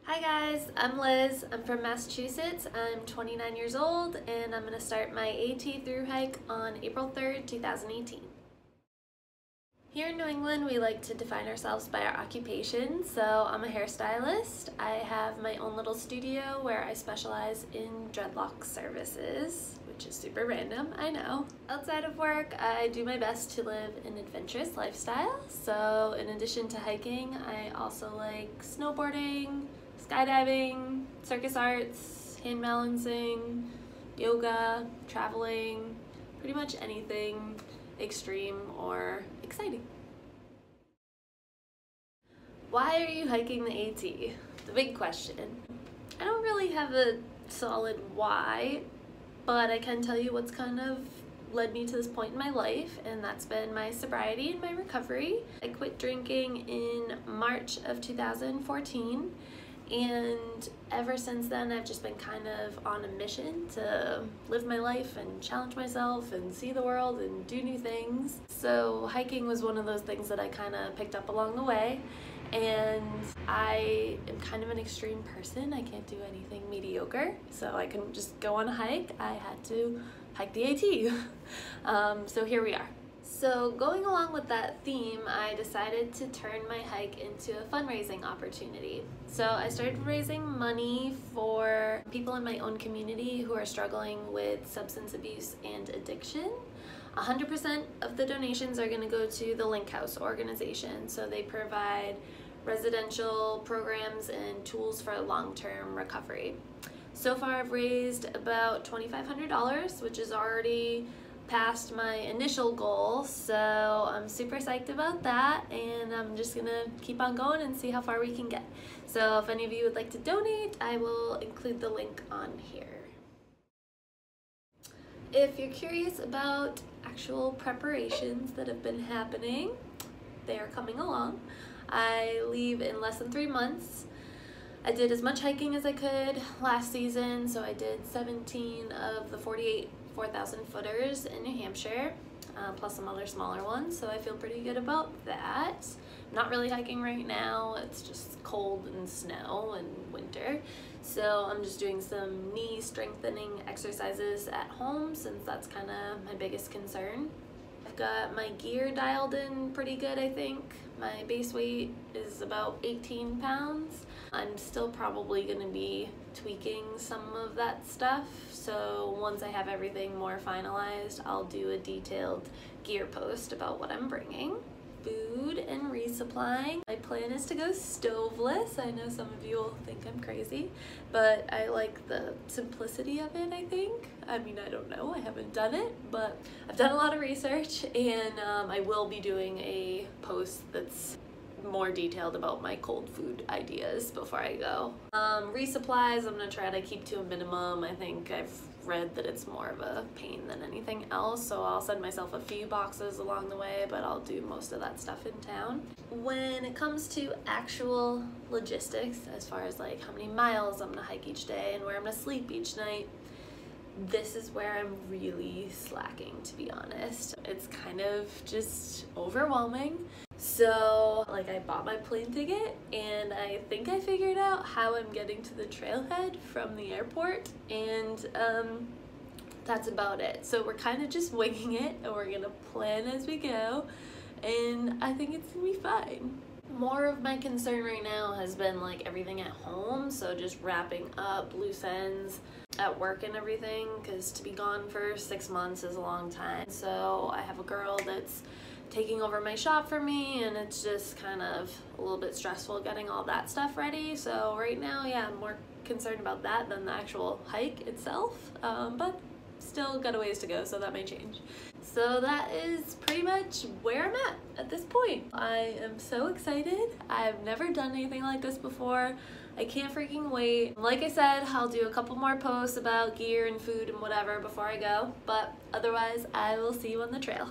Hi guys, I'm Liz. I'm from Massachusetts. I'm 29 years old and I'm going to start my AT thru hike on April 3rd, 2018. Here in New England, we like to define ourselves by our occupation, so I'm a hairstylist. I have my own little studio where I specialize in dreadlock services, which is super random, I know. Outside of work, I do my best to live an adventurous lifestyle, so in addition to hiking, I also like snowboarding, skydiving, circus arts, hand balancing, yoga, traveling, pretty much anything extreme or exciting. Why are you hiking the AT? The big question. I don't really have a solid why, but I can tell you what's kind of led me to this point in my life, and that's been my sobriety and my recovery. I quit drinking in March of 2014, and ever since then I've just been kind of on a mission to live my life and challenge myself and see the world and do new things. So hiking was one of those things that I kind of picked up along the way, and I am kind of an extreme person. I can't do anything mediocre, so I couldn't just go on a hike. I had to hike the AT. So here we are. So going along with that theme, I decided to turn my hike into a fundraising opportunity. So I started raising money for people in my own community who are struggling with substance abuse and addiction. 100% of the donations are going to go to the Link House organization. So they provide residential programs and tools for long-term recovery. So far I've raised about $2,500, which is already past my initial goal, so I'm super psyched about that, and I'm just gonna keep on going and see how far we can get. So if any of you would like to donate, I will include the link on here. If you're curious about actual preparations that have been happening, they are coming along. I leave in less than 3 months. I did as much hiking as I could last season, so I did 17 of the 48 4,000 footers in New Hampshire, plus some other smaller ones, so I feel pretty good about that. I'm not really hiking right now, it's just cold and snow and winter, so I'm just doing some knee strengthening exercises at home since that's kind of my biggest concern. I've got my gear dialed in pretty good, I think. My base weight is about 18 pounds. I'm still probably going to be tweaking some of that stuff, so once I have everything more finalized, I'll do a detailed gear post about what I'm bringing. Food and resupplying. My plan is to go stoveless. I know some of you will think I'm crazy, but I like the simplicity of it, I think. I mean, I don't know, I haven't done it, but I've done a lot of research, and I will be doing a post that's more detailed about my cold food ideas before I go. Resupplies, I'm gonna try to keep to a minimum. I think I've read that it's more of a pain than anything else, so I'll send myself a few boxes along the way, but I'll do most of that stuff in town. When it comes to actual logistics, as far as like how many miles I'm gonna hike each day and where I'm gonna sleep each night, this is where I'm really slacking, to be honest. It's kind of just overwhelming. So like I bought my plane ticket and I think I figured out how I'm getting to the trailhead from the airport, and that's about it. So we're kind of just winging it and we're gonna plan as we go, and I think it's gonna be fine. More of my concern right now has been like everything at home, so just wrapping up loose ends at work and everything, because to be gone for 6 months is a long time. So I have a girl that's taking over my shop for me, and it's just kind of a little bit stressful getting all that stuff ready. So right now, yeah, I'm more concerned about that than the actual hike itself, but still got a ways to go, so that may change. So that is pretty much where I'm at this point. I am so excited. I've never done anything like this before. I can't freaking wait. Like I said, I'll do a couple more posts about gear and food and whatever before I go, but otherwise I will see you on the trail.